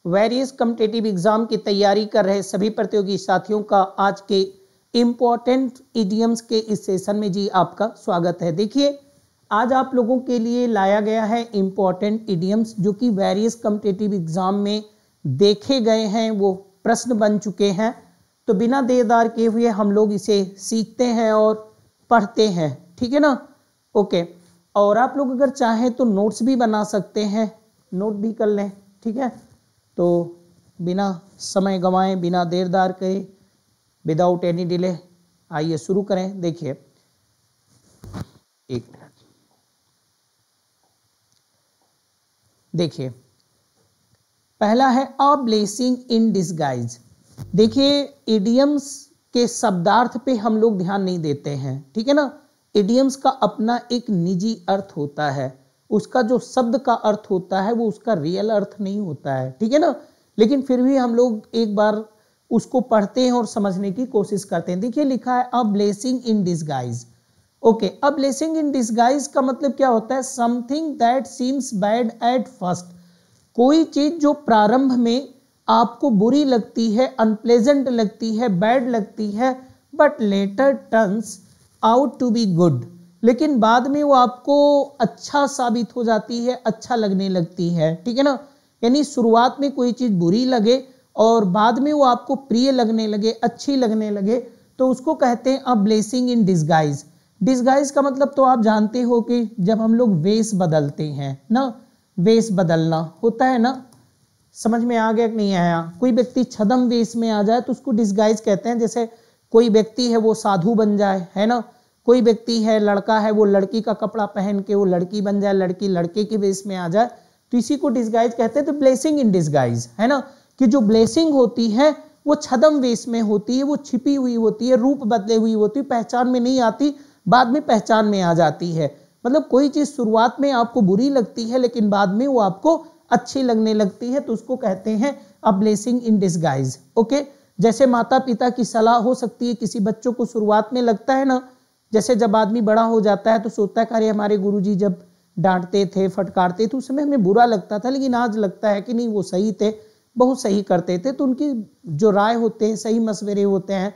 Various competitive exam की तैयारी कर रहे सभी प्रतियोगी साथियों का आज के इम्पोर्टेंट इडियम्स के इस सेशन में जी आपका स्वागत है। देखिए आज आप लोगों के लिए लाया गया है इम्पोर्टेंट इडियम्स जो कि वेरियस कॉम्पिटिटिव एग्जाम में देखे गए हैं, वो प्रश्न बन चुके हैं। तो बिना देरदार किए हुए हम लोग इसे सीखते हैं और पढ़ते हैं, ठीक है ना। ओके, और आप लोग अगर चाहें तो नोट्स भी बना सकते हैं, नोट भी कर लें, ठीक है। तो बिना समय गंवाएं, बिना देरदार करें, विदाउट एनी डिले आइए शुरू करें। देखिए एक मिनट, देखिए पहला है अ ब्लेसिंग इन डिस्गाइज। देखिए इडियम्स के शब्दार्थ पे हम लोग ध्यान नहीं देते हैं, ठीक है ना। इडियम्स का अपना एक निजी अर्थ होता है, उसका जो शब्द का अर्थ होता है वो उसका रियल अर्थ नहीं होता है, ठीक है ना। लेकिन फिर भी हम लोग एक बार उसको पढ़ते हैं और समझने की कोशिश करते हैं। देखिए लिखा है a blessing in disguise. Okay, a blessing in disguise का मतलब क्या होता है? Something that seems bad at first. कोई चीज जो प्रारंभ में आपको बुरी लगती है, अनप्लेजेंट लगती है, बैड लगती है, but later turns out to be good. लेकिन बाद में वो आपको अच्छा साबित हो जाती है, अच्छा लगने लगती है, ठीक है ना। यानी शुरुआत में कोई चीज बुरी लगे और बाद में वो आपको प्रिय लगने लगे, अच्छी लगने लगे, तो उसको कहते हैं a blessing in disguise. Disguise का मतलब तो आप जानते हो कि जब हम लोग वेश बदलते हैं ना, वेश बदलना होता है ना। समझ में आ गया कि नहीं आया? कोई व्यक्ति छद्म वेश में आ जाए तो उसको डिस्गाइज कहते हैं। जैसे कोई व्यक्ति है वो साधु बन जाए, है ना। कोई व्यक्ति है, लड़का है, वो लड़की का कपड़ा पहन के वो लड़की बन जाए, लड़की लड़के के वेश में आ जाए, तो इसी को डिस्गाइज कहते हैं। तो ब्लेसिंग इन डिस्गाइज है ना, कि जो ब्लेसिंग होती है वो छद्म वेश में होती है, वो छिपी हुई होती है, रूप बदले हुई होती है, पहचान में नहीं आती, बाद में पहचान में आ जाती है। मतलब कोई चीज शुरुआत में आपको बुरी लगती है लेकिन बाद में वो आपको अच्छी लगने लगती है, तो उसको कहते हैं a blessing in disguise. Okay, जैसे माता पिता की सलाह हो सकती है, किसी बच्चों को शुरुआत में लगता है ना, जैसे जब आदमी बड़ा हो जाता है तो सोचता है अरे हमारे गुरुजी जब डांटते थे, फटकारते थे, उस समय हमें बुरा लगता था, लेकिन आज लगता है कि नहीं वो सही थे, बहुत सही करते थे, तो उनकी जो राय होते हैं, सही मशवरे होते हैं,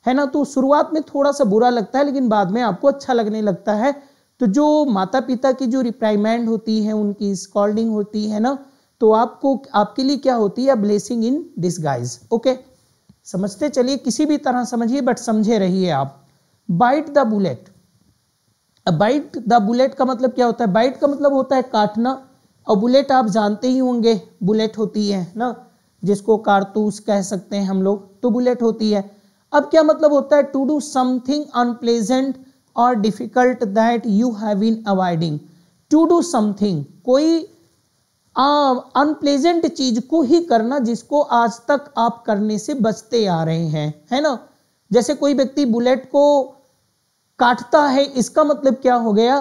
है ना। तो शुरुआत में थोड़ा सा बुरा लगता है लेकिन बाद में आपको अच्छा लगने लगता है। तो जो माता पिता की जो रिप्राइमेंड होती है, उनकी स्कॉल्डिंग होती है ना, तो आपको आपके लिए क्या होती है? Blessing in disguise. ओके, समझते चलिए, किसी भी तरह समझिए बट समझे रहिए आप। Bite the bullet. Bite the bullet का मतलब क्या होता है? बाइट का मतलब होता है काटना, और बुलेट आप जानते ही होंगे, बुलेट होती है ना, जिसको कारतूस कह सकते हैं हम लोग, तो बुलेट होती है। अब क्या मतलब होता है? टू डू समथिंग अनप्लेजेंट और difficult that you have been avoiding. To do something, कोई अनप्लेजेंट चीज को ही करना जिसको आज तक आप करने से बचते आ रहे हैं, है ना। जैसे कोई व्यक्ति बुलेट को काटता है, इसका मतलब क्या हो गया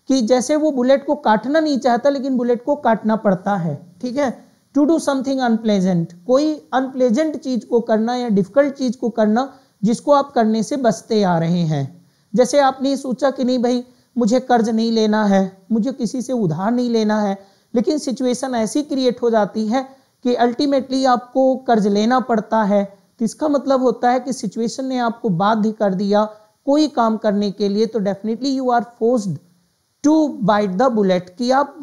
कि जैसे वो बुलेट को काटना नहीं चाहता लेकिन बुलेट को काटना पड़ता है, ठीक है। टू डू समथिंग अनप्लेजेंट, कोई अनप्लेजेंट चीज को करना या डिफिकल्ट चीज को करना जिसको आप करने से बचते आ रहे हैं। जैसे आपने सोचा कि नहीं भाई मुझे कर्ज नहीं लेना है, मुझे किसी से उधार नहीं लेना है, लेकिन सिचुएशन ऐसी क्रिएट हो जाती है कि अल्टीमेटली आपको कर्ज लेना पड़ता है, तो इसका मतलब होता है कि सिचुएशन ने आपको बाध्य कर दिया कोई काम करने के लिए, तो definitely you are forced to bite the bullet, कि आप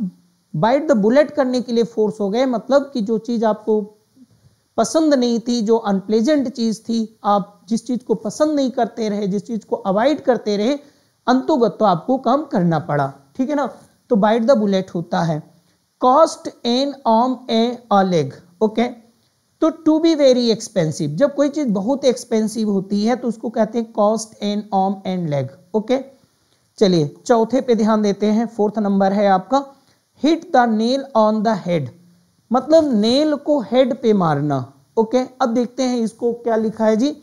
बाइट द बुलेट करने के लिए फोर्स हो गए। मतलब कि जो चीज आपको पसंद नहीं थी, जो अनप्लेजेंट चीज थी, आप जिस चीज को पसंद नहीं करते रहे, जिस चीज को अवॉइड करते रहे, अंतोगत तो आपको काम करना पड़ा, ठीक है ना। तो बाइट द बुलेट होता है। कॉस्ट एन आर्म ए लेग। ओके, तो टू बी वेरी एक्सपेंसिव, जब कोई चीज बहुत एक्सपेंसिव होती है तो उसको कहते हैं cost N arm and leg. Okay, चलिए चौथे पे ध्यान देते हैं। फोर्थ नंबर है आपका hit the nail on the head, मतलब नेल को हेड पे मारना। ओके, अब देखते हैं इसको क्या लिखा है जी।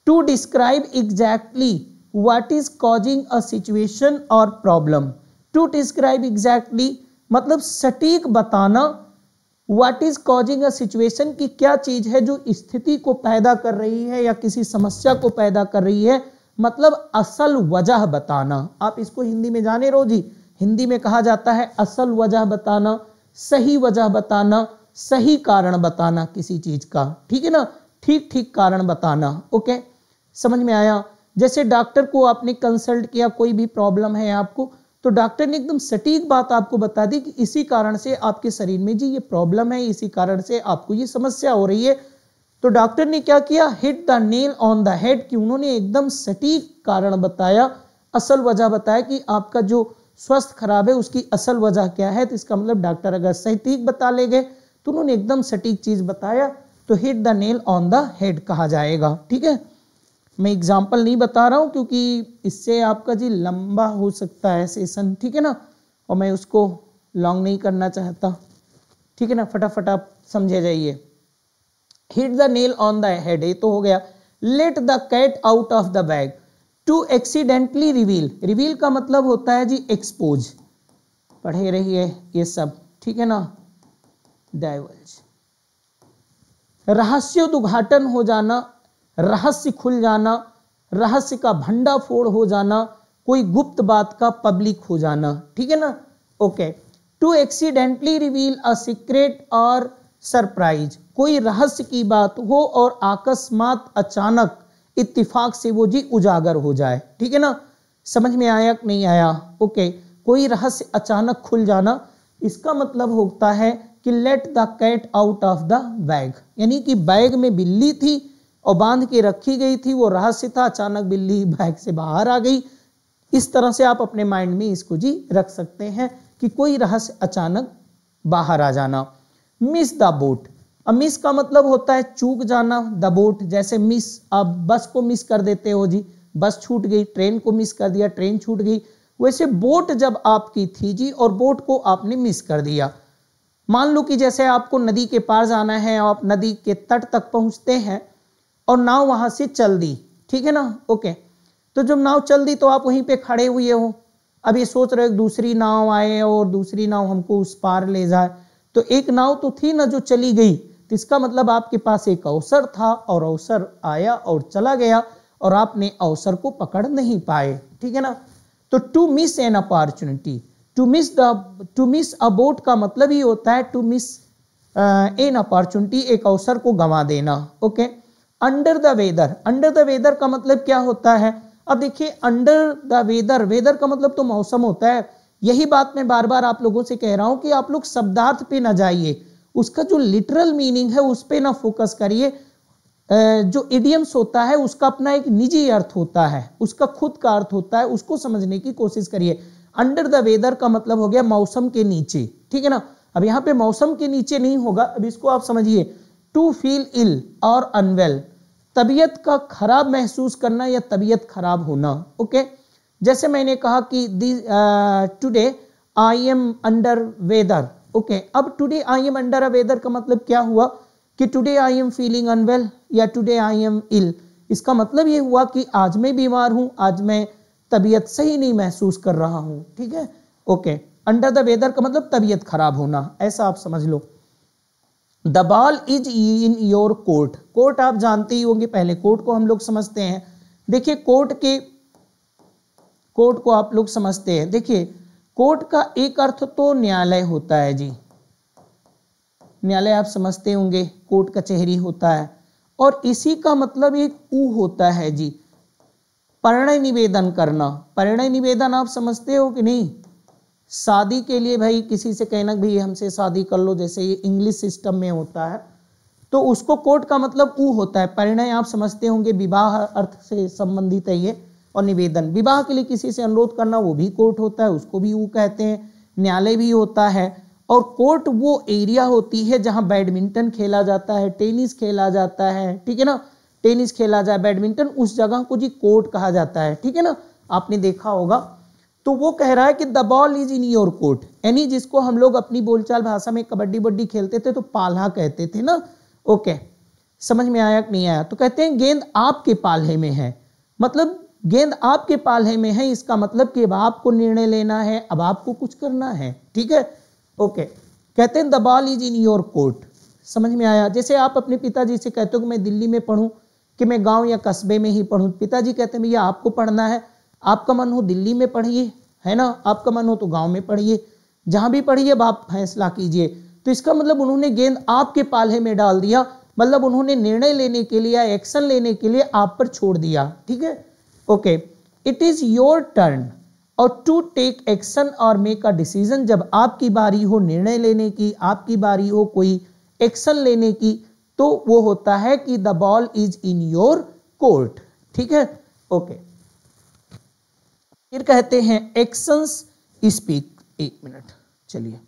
To describe exactly what is causing a situation और प्रॉब्लम। टू डिस्क्राइब एग्जैक्टली मतलब सटीक बताना, what is causing a situation की क्या चीज है जो स्थिति को पैदा कर रही है या किसी समस्या को पैदा कर रही है, मतलब असल वजह बताना। आप इसको हिंदी में जाने रो जी, हिंदी में कहा जाता है असल वजह बताना, सही वजह बताना, सही कारण बताना किसी चीज का, ठीक है ना, ठीक ठीक कारण बताना। ओके, समझ में आया। जैसे डॉक्टर को आपने कंसल्ट किया, कोई भी प्रॉब्लम है आपको, तो डॉक्टर ने एकदम सटीक बात आपको बता दी कि इसी कारण से आपके शरीर में जी ये प्रॉब्लम है, इसी कारण से आपको ये समस्या हो रही है। तो डॉक्टर ने क्या किया, hit the nail on the head, कि उन्होंने एकदम सटीक कारण बताया, असल वजह बताया कि आपका जो स्वास्थ्य खराब है उसकी असल वजह क्या है। तो इसका मतलब डॉक्टर अगर सटीक बता ले गए तो उन्होंने एकदम सटीक चीज बताया, तो hit the nail on the head कहा जाएगा। ठीक है, मैं एग्जाम्पल नहीं बता रहा हूं क्योंकि इससे आपका जी लंबा हो सकता है सेशन, ठीक है ना, और मैं उसको लॉन्ग नहीं करना चाहता। ठीक है ना, फटाफट आप समझे जाइए। Hit the nail on the head, ये तो हो गया। Let the cat out of the bag, to accidentally reveal, reveal का मतलब होता है जी एक्सपोज, पढ़े रहिए ये सब, ठीक है ना। डाइवर्ज, रहस्योद्घाटन हो जाना, रहस्य खुल जाना, रहस्य का भंडाफोड़ हो जाना, कोई गुप्त बात का पब्लिक हो जाना, ठीक है ना। Okay, to accidentally reveal a secret और सरप्राइज, कोई रहस्य की बात हो और अकस्मात अचानक इत्तिफाक से वो जी उजागर हो जाए, ठीक है ना। समझ में आया कि नहीं आया। ओके, कोई रहस्य अचानक खुल जाना, इसका मतलब होता है कि let the cat out of the bag, यानी कि बैग में बिल्ली थी और बांध के रखी गई थी, वो रहस्य था, अचानक बिल्ली बैग से बाहर आ गई। इस तरह से आप अपने माइंड में इसको जी रख सकते हैं कि कोई रहस्य अचानक बाहर आ जाना। मिस द बोट, अब मिस का मतलब होता है चूक जाना, द बोट जैसे मिस, आप बस को मिस कर देते हो जी, बस छूट गई, ट्रेन को मिस कर दिया, ट्रेन छूट गई, वैसे बोट जब आपकी थी जी और बोट को आपने मिस कर दिया। मान लो कि जैसे आपको नदी के पार जाना है, आप नदी के तट तक पहुंचते हैं और नाव वहां से चल दी, ठीक है ना। ओके, तो जब नाव चल दी तो आप वहीं पे खड़े हुए हो, अब ये सोच रहे हो दूसरी नाव आए और दूसरी नाव हमको उस पार ले जाए, तो एक नाव तो थी ना जो चली गई, तो इसका मतलब आपके पास एक अवसर था और अवसर आया और चला गया और आपने अवसर को पकड़ नहीं पाए, ठीक है ना। तो to miss an opportunity, to miss a boat का मतलब ही होता है टू मिस एन अपॉर्चुनिटी, एक अवसर को गंवा देना। Okay, under the weather, under the weather का मतलब क्या होता है। अब देखिए अंडर द वेदर, वेदर का मतलब तो मौसम होता है। यही बात मैं बार बार आप लोगों से कह रहा हूं कि आप लोग शब्दार्थ पे ना जाइए, उसका जो लिटरल मीनिंग है उस पे ना फोकस करिए। जो इडियम्स होता है उसका अपना एक निजी अर्थ होता है, उसका खुद का अर्थ होता है, उसको समझने की कोशिश करिए। अंडर द वेदर का मतलब हो गया मौसम के नीचे, ठीक है ना। अब यहाँ पे मौसम के नीचे नहीं होगा, अब इसको आप समझिए। टू फील इल और अनवेल, तबीयत का खराब महसूस करना या तबीयत खराब होना। ओके, जैसे मैंने कहा कि today I am under weather. Okay, अब today I am under a weather का मतलब क्या हुआ कि today I am feeling unwell या टुडे आई एम इल, इसका मतलब ये हुआ कि आज मैं बीमार हूं, आज मैं तबीयत सही नहीं महसूस कर रहा हूं, ठीक है। ओके, अंडर द वेदर का मतलब तबीयत खराब होना, ऐसा आप समझ लो। The ball is in your court, court आप जानते ही होंगे, पहले कोर्ट को हम लोग समझते हैं। देखिए कोर्ट को आप लोग समझते हैं। देखिए कोर्ट का एक अर्थ तो न्यायालय होता है जी, न्यायालय आप समझते होंगे, कोर्ट कचहरी होता है। और इसी का मतलब एक ऊ होता है जी, परिणय निवेदन करना। परिणय निवेदन आप समझते हो कि नहीं, शादी के लिए भाई किसी से कहना भाई हमसे शादी कर लो, जैसे ये इंग्लिश सिस्टम में होता है, तो उसको कोर्ट का मतलब ऊ होता है। परिणय आप समझते होंगे, विवाह अर्थ से संबंधित है ये, और निवेदन विवाह के लिए किसी से अनुरोध करना, वो भी कोर्ट होता है, उसको भी ऊ कहते हैं। न्यायालय भी होता है। और कोर्ट वो एरिया होती है जहां बैडमिंटन खेला जाता है, टेनिस खेला जाता है, ठीक है ना, टेनिस खेला जाए, बैडमिंटन, उस जगह को जी कोर्ट कहा जाता है, ठीक है ना, आपने देखा होगा। तो वो कह रहा है कि the ball is in your court, यानी जिसको हम लोग अपनी बोलचाल भाषा में कबड्डी बड्डी खेलते थे तो पाल्हा कहते थे ना। ओके, समझ में आया कि नहीं आया। तो कहते हैं गेंद आपके पाल्हे में है, मतलब गेंद आपके पाल्हे में है, इसका मतलब कि अब आपको निर्णय लेना है, अब आपको कुछ करना है, ठीक है। ओके, कहते हैं the ball is in your court, समझ में आया। जैसे आप अपने पिताजी से कहते हो कि मैं दिल्ली में पढ़ूं कि मैं गांव या कस्बे में ही पढ़ूं, पिताजी कहते हैं भैया आपको पढ़ना है, आपका मन हो दिल्ली में पढ़िए, है ना, आपका मन हो तो गांव में पढ़िए, जहां भी पढ़िए अब आप फैसला कीजिए। तो इसका मतलब उन्होंने गेंद आपके पाले में डाल दिया, मतलब उन्होंने निर्णय लेने के लिए, एक्शन लेने के लिए आप पर छोड़ दिया। ठीक है, okay. It is your turn और टू टेक एक्शन और मेक अ डिसीजन। जब आपकी बारी हो निर्णय लेने की, आपकी बारी हो कोई एक्शन लेने की, तो वो होता है कि the ball is in your court. ठीक है, ओके। फिर कहते हैं एक्शंस स्पीक। एक मिनट, चलिए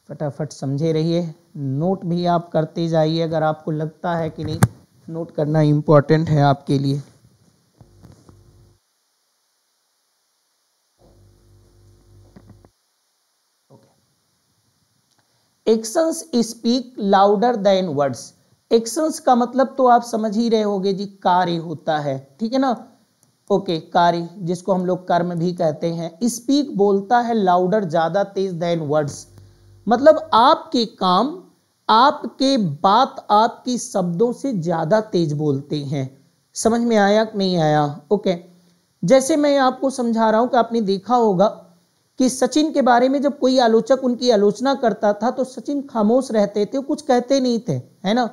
फटाफट समझे रहिए, नोट भी आप करते जाइए अगर आपको लगता है कि नहीं नोट करना इंपॉर्टेंट है आपके लिए। Actions speak louder than words. Actions का मतलब तो आप समझ ही रहे होंगे जी, कार्य होता है। ठीक है ना, ओके, कार्य जिसको हम लोग कर्म भी कहते हैं। स्पीक बोलता है लाउडर, ज्यादा तेज, देन वर्ड्स मतलब आपके काम, आपके बात, आपकी शब्दों से ज्यादा तेज बोलते हैं। समझ में आया कि नहीं आया? ओके, जैसे मैं आपको समझा रहा हूं कि आपने देखा होगा कि सचिन के बारे में जब कोई आलोचक उनकी आलोचना करता था तो सचिन खामोश रहते थे, कुछ कहते नहीं थे, है ना।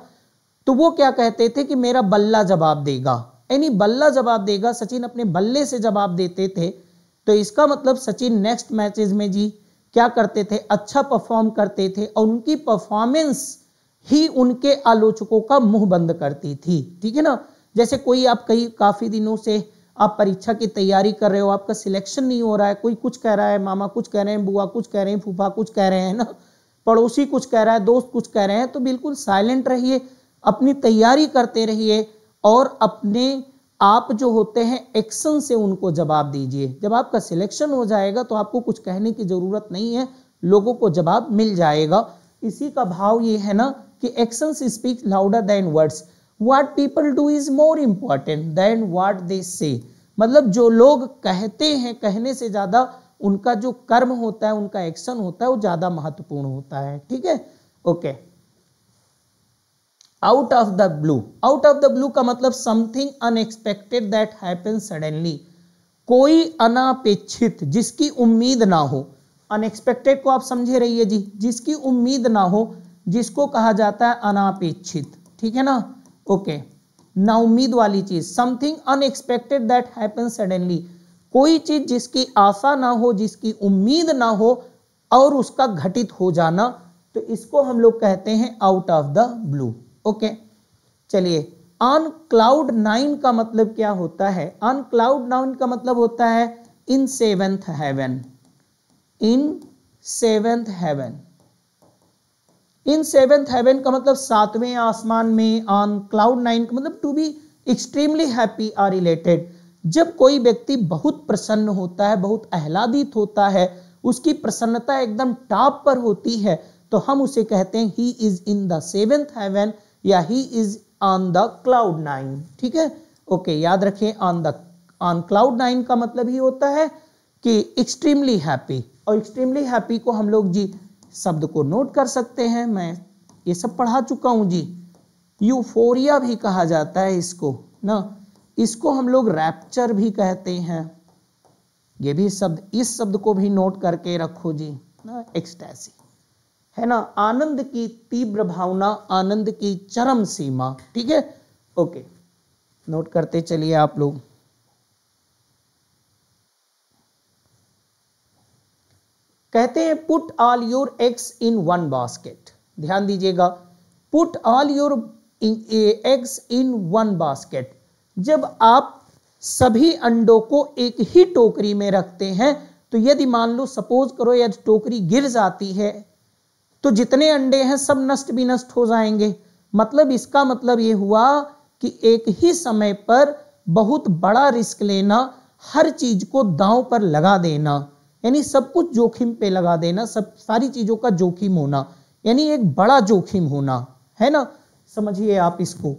तो वो क्या कहते थे कि मेरा बल्ला जवाब देगा, यानी बल्ला जवाब देगा, सचिन अपने बल्ले से जवाब देते थे। तो इसका मतलब सचिन नेक्स्ट मैचेस में जी क्या करते थे, अच्छा परफॉर्म करते थे और उनकी परफॉर्मेंस ही उनके आलोचकों का मुंह बंद करती थी। ठीक है ना, जैसे कोई आप काफी दिनों से आप परीक्षा की तैयारी कर रहे हो, आपका सिलेक्शन नहीं हो रहा है, कोई कुछ कह रहा है, मामा कुछ कह रहे हैं, बुआ कुछ कह रहे हैं, फूफा कुछ कह रहे हैं ना, पड़ोसी कुछ कह रहा है, दोस्त कुछ कह रहे हैं, तो बिल्कुल साइलेंट रहिए, अपनी तैयारी करते रहिए और अपने आप जो होते हैं एक्शन से उनको जवाब दीजिए। जब आपका सिलेक्शन हो जाएगा तो आपको कुछ कहने की जरूरत नहीं है, लोगों को जवाब मिल जाएगा। इसी का भाव ये है ना कि actions speak louder than words, what people do is more important than what they say. मतलब जो लोग कहते हैं, कहने से ज्यादा उनका जो कर्म होता है, उनका एक्शन होता है, वो ज्यादा महत्वपूर्ण होता है। ठीक है, okay. Out of the blue, out of the blue का मतलब something unexpected that happen suddenly, कोई अनापेक्षित जिसकी उम्मीद ना हो। अनएक्सपेक्टेड को आप समझे रहिए जी, जिसकी उम्मीद ना हो, जिसको कहा जाता है अनापेक्षित। ठीक है ना, ओके, ना उम्मीद वाली चीज, something unexpected that happen suddenly, कोई चीज जिसकी आशा ना हो, जिसकी उम्मीद ना हो और उसका घटित हो जाना, तो इसको हम लोग कहते हैं out of the blue. Okay, चलिए ऑन क्लाउड 9 का मतलब क्या होता है? ऑन क्लाउड 9 का मतलब होता है in seventh heaven, in seventh heaven. In seventh heaven का मतलब सातवें आसमान में। ऑन क्लाउड 9 का मतलब to be extremely happy or related, जब कोई व्यक्ति बहुत प्रसन्न होता है, बहुत आह्लादित होता है, उसकी प्रसन्नता एकदम टॉप पर होती है, तो हम उसे कहते हैं he is in the seventh heaven या he is on the cloud 9। ठीक है, ओके, याद रखें ऑन क्लाउड 9 का मतलब ही होता है कि एक्सट्रीमली हैप्पी, और एक्सट्रीमली हैप्पी को हम लोग जी शब्द को नोट कर सकते हैं, मैं ये सब पढ़ा चुका हूं जी। यूफोरिया भी कहा जाता है इसको ना, इसको हम लोग रैप्चर भी कहते हैं। ये भी शब्द, इस शब्द को भी नोट करके रखो जी ना, एक्सटैसी है ना, आनंद की तीव्र भावना, आनंद की चरम सीमा। ठीक है, ओके, नोट करते चलिए आप लोग। कहते हैं put all your eggs in one basket, ध्यान दीजिएगा, put all your eggs in one basket, जब आप सभी अंडों को एक ही टोकरी में रखते हैं, तो यदि मान लो सपोज करो यदि टोकरी गिर जाती है तो जितने अंडे हैं सब नष्ट भी नष्ट हो जाएंगे। मतलब इसका मतलब ये हुआ कि एक ही समय पर बहुत बड़ा रिस्क लेना, हर चीज को दांव पर लगा देना, यानी सब कुछ जोखिम पे लगा देना, सब सारी चीजों का जोखिम होना, यानी एक बड़ा जोखिम होना, है ना। समझिए आप इसको,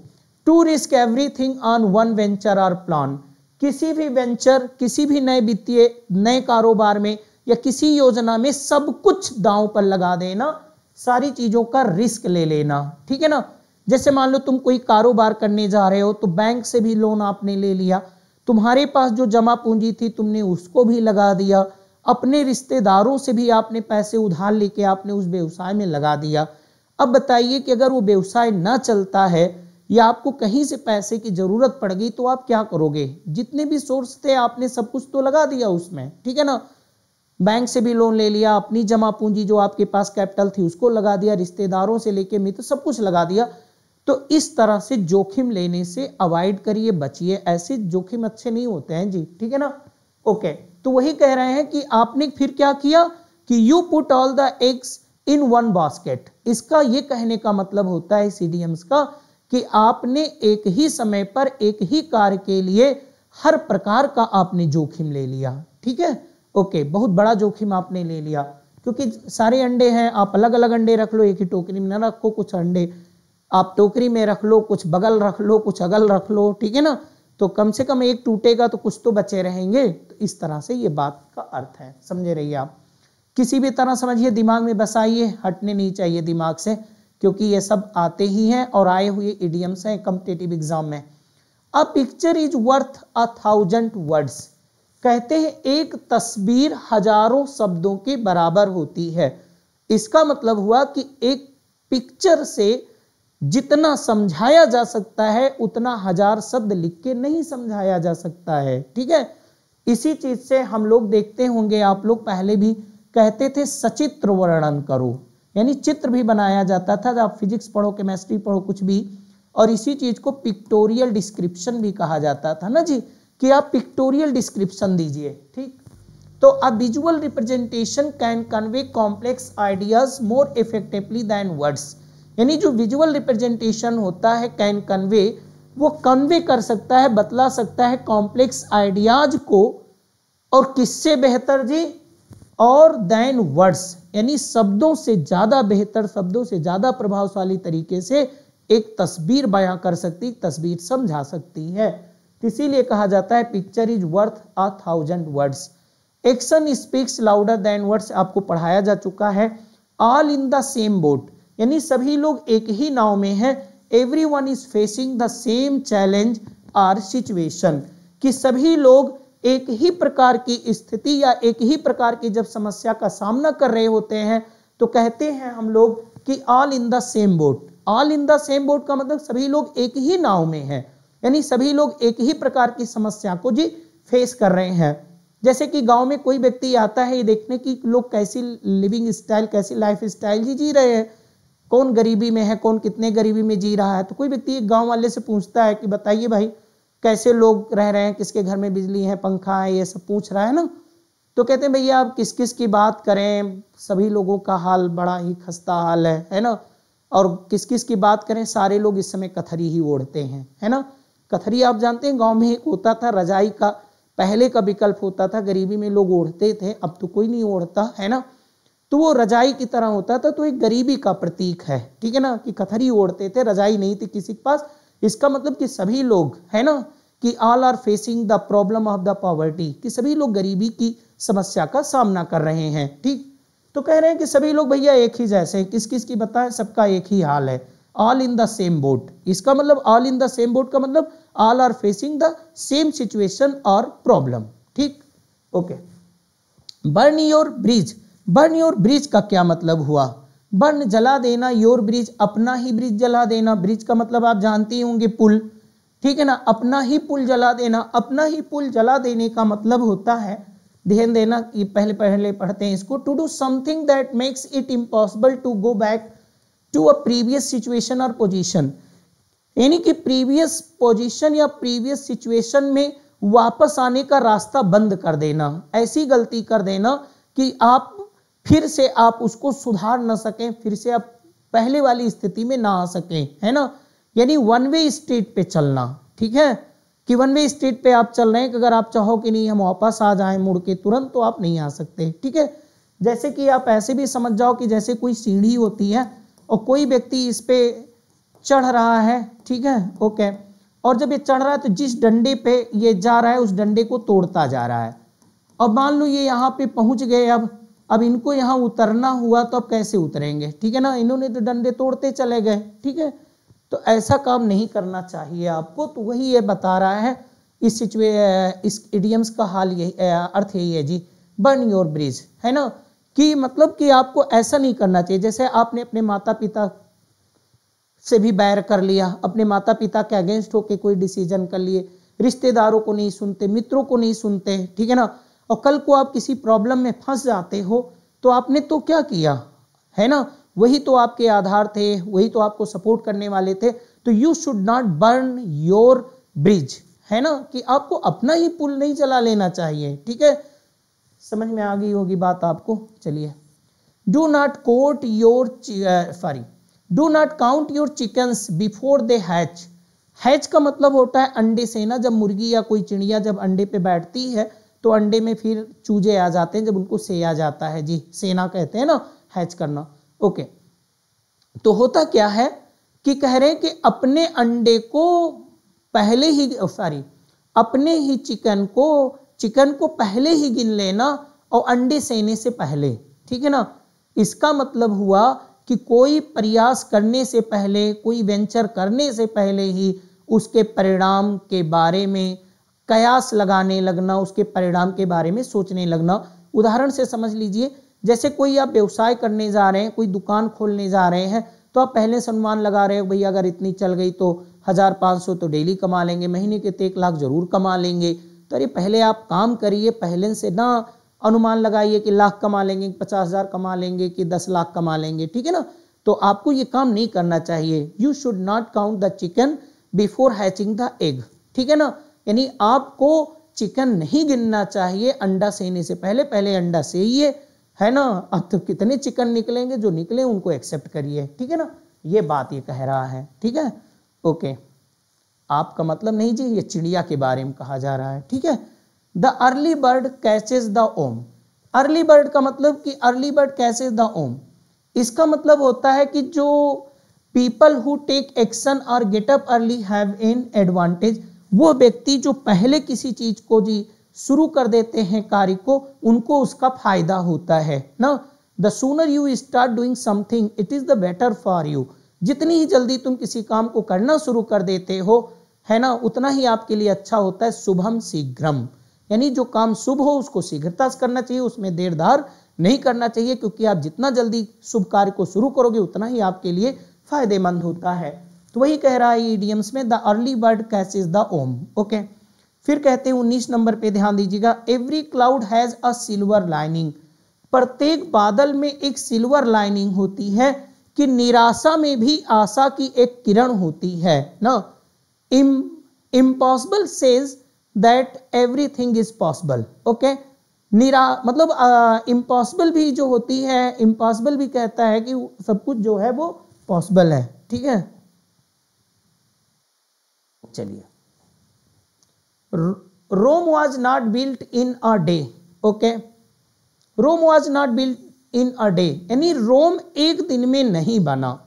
to risk everything on one venture और प्लान, किसी भी वेंचर, किसी भी नए वित्तीय नए कारोबार में या किसी योजना में सब कुछ दांव पर लगा देना, सारी चीजों का रिस्क ले लेना। ठीक है ना, जैसे मान लो तुम कोई कारोबार करने जा रहे हो तो बैंक से भी लोन आपने ले लिया, तुम्हारे पास जो जमा पूंजी थी तुमने उसको भी लगा दिया, अपने रिश्तेदारों से भी आपने पैसे उधार लेके आपने उस व्यवसाय में लगा दिया। अब बताइए कि अगर वो व्यवसाय ना चलता है या आपको कहीं से पैसे की जरूरत पड़ गई तो आप क्या करोगे? जितने भी सोर्स थे आपने सब कुछ तो लगा दिया उसमें, ठीक है ना। बैंक से भी लोन ले लिया, अपनी जमा पूंजी जो आपके पास कैपिटल थी उसको लगा दिया, रिश्तेदारों से लेके मित्र सब कुछ लगा दिया। तो इस तरह से जोखिम लेने से अवॉइड करिए, बचिए। ऐसे जोखिम अच्छे नहीं होते हैं जी, ठीक है ना। ओके, तो वही कह रहे हैं कि आपने फिर क्या किया कि you put all the eggs in one basket. इसका ये कहने का मतलब होता है सीडीएम्स का कि आपने एक ही समय पर एक ही कार्य के लिए हर प्रकार का आपने जोखिम ले लिया, ठीक है। ओके, बहुत बड़ा जोखिम आपने ले लिया, क्योंकि सारे अंडे हैं, आप अलग अलग अंडे रख लो, एक ही टोकरी में ना रखो। कुछ अंडे आप टोकरी में रख लो, कुछ बगल रख लो, कुछ अगल रख लो, ठीक है ना। तो कम से कम एक टूटेगा तो कुछ तो बचे रहेंगे। तो इस तरह से ये बात का अर्थ है, समझे रहिए आप। किसी भी तरह समझिए, दिमाग में बसाइए, हटने नहीं चाहिए दिमाग से, क्योंकि ये सब आते ही हैं और आए हुए इडियम्स हैं कॉम्पिटिटिव एग्जाम में। A picture is worth 1000 words. कहते हैं एक तस्वीर हजारों शब्दों के बराबर होती है। इसका मतलब हुआ कि एक पिक्चर से जितना समझाया जा सकता है उतना 1000 शब्द लिख के नहीं समझाया जा सकता है, ठीक है। इसी चीज से हम लोग देखते होंगे, आप लोग पहले भी कहते थे सचित्र वर्णन करो, यानी चित्र भी बनाया जाता था। जब आप फिजिक्स पढ़ो, केमिस्ट्री पढ़ो, कुछ भी, और इसी चीज को पिक्टोरियल डिस्क्रिप्शन भी कहा जाता था ना जी, कि आप पिक्टोरियल डिस्क्रिप्शन दीजिए, ठीक। तो a visual representation can convey complex ideas more effectively than words. यानी जो विजुअल रिप्रेजेंटेशन होता है कैन कन्वे, वो कन्वे कर सकता है, बतला सकता है कॉम्प्लेक्स आइडियाज को, और किससे बेहतर जी? और देन वर्ड्स, यानी शब्दों से ज्यादा बेहतर, शब्दों से ज्यादा प्रभावशाली तरीके से एक तस्वीर बयां कर सकती, तस्वीर समझा सकती है। इसीलिए कहा जाता है picture is worth 1000 words. Action speaks louder than words, आपको पढ़ाया जा चुका है। All in the same boat, यानी सभी लोग एक ही नाव में हैं। Everyone is facing the same challenge और सिचुएशन, कि सभी लोग एक ही प्रकार की स्थिति या एक ही प्रकार की जब समस्या का सामना कर रहे होते हैं तो कहते हैं हम लोग कि all in the same boat. All in the same boat का मतलब सभी लोग एक ही नाव में हैं, यानी सभी लोग एक ही प्रकार की समस्या को जी फेस कर रहे हैं। जैसे कि गांव में कोई व्यक्ति आता है ये देखने की लोग कैसी लिविंग स्टाइल, कैसी लाइफ स्टाइल जी रहे हैं, कौन गरीबी में है, कौन कितने गरीबी में जी रहा है। तो कोई व्यक्ति एक गांव वाले से पूछता है कि बताइए भाई कैसे लोग रह रहे हैं, किसके घर में बिजली है, पंखा है, ये सब पूछ रहा है ना। तो कहते हैं भैया आप किस किस की बात करें, सभी लोगों का हाल बड़ा ही खस्ता हाल है ना। और किस किस की बात करें, सारे लोग इस समय कथरी ही ओढ़ते हैं, है ना। कथरी आप जानते हैं, गांव में एक होता था रजाई का, पहले का विकल्प होता था, गरीबी में लोग ओढ़ते थे, अब तो कोई नहीं ओढ़ता, है ना। तो वो रजाई की तरह होता था, तो एक गरीबी का प्रतीक है, ठीक है ना, कि कथरी ओढ़ते थे, रजाई नहीं थी किसी के पास। इसका मतलब कि सभी लोग, है ना, कि all are facing the problem of the poverty, कि सभी लोग गरीबी की समस्या का सामना कर रहे हैं, ठीक। तो कह रहे हैं कि सभी लोग भैया एक ही जैसे हैं, किस किस की बताएं, सबका एक ही हाल है। All in the same boat, इसका मतलब all in the same boat का मतलब all are facing the same situation और प्रॉब्लम, ठीक। Okay, burn your bridge. Burn your bridge का क्या मतलब हुआ? बर्न जला देना, योर ब्रिज अपना ही ब्रिज जला देना। ब्रिज का मतलब आप जानते ही होंगे पुल, ठीक है ना, अपना ही पुल जला देना। अपना ही पुल जला देने का मतलब होता है, ध्यान देना कि पहले पढ़ते हैं इसको, to do something that makes it impossible to go back to a previous situation और पोजीशन, यानी कि प्रीवियस पोजीशन या प्रीवियस सिचुएशन में वापस आने का रास्ता बंद कर देना। ऐसी गलती कर देना कि आप फिर से आप उसको सुधार न सकें, फिर से आप पहले वाली स्थिति में ना आ सकें, है ना। यानी वन वे स्ट्रीट पे चलना, ठीक है, कि वन वे स्ट्रीट पे आप चल रहे हैं कि अगर आप चाहो कि नहीं हम वापस आ जाएं मुड़ के तुरंत, तो आप नहीं आ सकते, ठीक है। जैसे कि आप ऐसे भी समझ जाओ कि जैसे कोई सीढ़ी होती है और कोई व्यक्ति इस पे चढ़ रहा है, ठीक है, ओके, और जब ये चढ़ रहा है तो जिस डंडे पे ये जा रहा है उस डंडे को तोड़ता जा रहा है। अब मान लो ये यहाँ पे पहुंच गए, अब इनको यहाँ उतरना हुआ तो अब कैसे उतरेंगे, ठीक है ना, इन्होंने तो डंडे तोड़ते चले गए, ठीक है। तो ऐसा काम नहीं करना चाहिए आपको। तो वही ये बता रहा है, इस इडियम्स का हाल यही, अर्थ यही है जी, बर्न योर ब्रिज, है ना, कि मतलब कि आपको ऐसा नहीं करना चाहिए। जैसे आपने अपने माता पिता से भी बैर कर लिया, अपने माता पिता के अगेंस्ट होके कोई डिसीजन कर लिए, रिश्तेदारों को नहीं सुनते, मित्रों को नहीं सुनते, ठीक है ना, और कल को आप किसी प्रॉब्लम में फंस जाते हो तो आपने तो क्या किया, है ना, वही तो आपके आधार थे, वही तो आपको सपोर्ट करने वाले थे। तो you should not burn your bridge, है ना, कि आपको अपना ही पुल नहीं जला लेना चाहिए, ठीक है। समझ में आ गई होगी बात आपको। चलिए, do not quote your do not count your chickens before they hatch. Hatch का मतलब होता है अंडे से ना, जब मुर्गी या कोई चिड़िया जब अंडे पे बैठती है तो अंडे में फिर चूजे आ जाते हैं, जब उनको सेया जाता है, जी सेना कहते हैं ना, हैच करना। ओके, तो होता क्या है कि कह रहे हैं कि अपने अंडे को पहले ही अपने ही चिकन को पहले ही गिन लेना और अंडे सेने से पहले, ठीक है ना। इसका मतलब हुआ कि कोई प्रयास करने से पहले, कोई वेंचर करने से पहले ही उसके परिणाम के बारे में कयास लगाने लगना, उसके परिणाम के बारे में सोचने लगना। उदाहरण से समझ लीजिए, जैसे कोई आप व्यवसाय करने जा रहे हैं, कोई दुकान खोलने जा रहे हैं, तो आप पहले से अनुमान लगा रहे हो भैया अगर इतनी चल गई तो 1500 तो डेली कमा लेंगे, महीने के तो 1 लाख जरूर कमा लेंगे। तो अरे पहले आप काम करिए, पहले से ना अनुमान लगाइए कि लाख कमा लेंगे, 50,000 कमा लेंगे कि 10 लाख कमा लेंगे, ठीक है ना। तो आपको ये काम नहीं करना चाहिए। You should not count the chicken before hatching the egg, ठीक है ना, यानी आपको चिकन नहीं गिनना चाहिए अंडा सेने से पहले। पहले अंडा सेइए, है ना, अब तो कितने चिकन निकलेंगे, जो निकले उनको एक्सेप्ट करिए, ठीक है ना। ये बात ये कह रहा है, ठीक है। ओके, आपका मतलब नहीं जी, ये चिड़िया के बारे में कहा जा रहा है, ठीक है। The early bird catches the worm. Early bird का मतलब कि early bird catches the worm, इसका मतलब होता है कि जो पीपल हु टेक एक्शन और get up early have an advantage. वो व्यक्ति जो पहले किसी चीज को जी शुरू कर देते हैं कार्य को, उनको उसका फायदा होता है ना। The sooner you start doing something it is the better for you. जितनी ही जल्दी तुम किसी काम को करना शुरू कर देते हो, है ना, उतना ही आपके लिए अच्छा होता है। शुभम शीघ्रम, यानी जो काम शुभ हो उसको शीघ्रता से करना चाहिए, उसमें देर दार नहीं करना चाहिए, क्योंकि आप जितना जल्दी शुभ कार्य को शुरू करोगे उतना ही आपके लिए फायदेमंद होता है। तो वही कह रहा है इडियम्स में, the early bird catches the worm. Okay, फिर कहते हैं 19 नंबर पे ध्यान दीजिएगा, every cloud has a silver lining. प्रत्येक बादल में एक सिल्वर लाइनिंग होती है, कि निराशा में भी आशा की एक किरण होती है ना। Impossible says that everything is possible. Okay, मतलब इम्पॉसिबल भी जो होती है, इम्पॉसिबल भी कहता है कि सब कुछ जो है वो पॉसिबल है, ठीक है। चलिए, Rome was not built in a day. Okay, Rome was not built in a day, यानी रोम एक दिन में नहीं बना।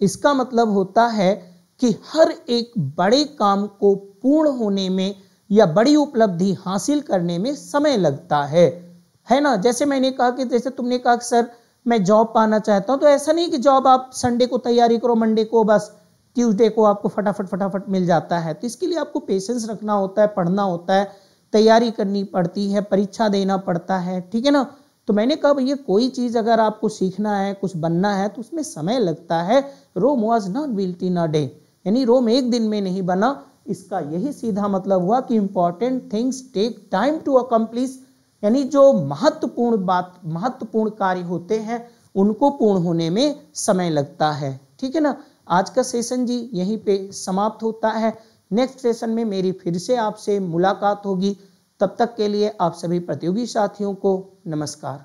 इसका मतलब होता है कि हर एक बड़े काम को पूर्ण होने में या बड़ी उपलब्धि हासिल करने में समय लगता है ना। जैसे मैंने कहा कि जैसे तुमने कहा कि सर मैं जॉब पाना चाहता हूं, तो ऐसा नहीं कि जॉब आप संडे को तैयारी करो, मंडे को बस ट्यूसडे को आपको फटाफट मिल जाता है। तो इसके लिए आपको पेशेंस रखना होता है, पढ़ना होता है, तैयारी करनी पड़ती है, परीक्षा देना पड़ता है, ठीक है ना। तो मैंने कहा भैया कोई चीज अगर आपको सीखना है, कुछ बनना है, तो उसमें समय लगता है। Rome was not built in a day, यानी रोम एक दिन में नहीं बना। इसका यही सीधा मतलब हुआ कि important things take time to accomplish, यानी जो महत्वपूर्ण कार्य होते हैं उनको पूर्ण होने में समय लगता है, ठीक है ना। आज का सेशन जी यहीं पे समाप्त होता है। नेक्स्ट सेशन में मेरी फिर से आपसे मुलाकात होगी। तब तक के लिए आप सभी प्रतियोगी साथियों को नमस्कार।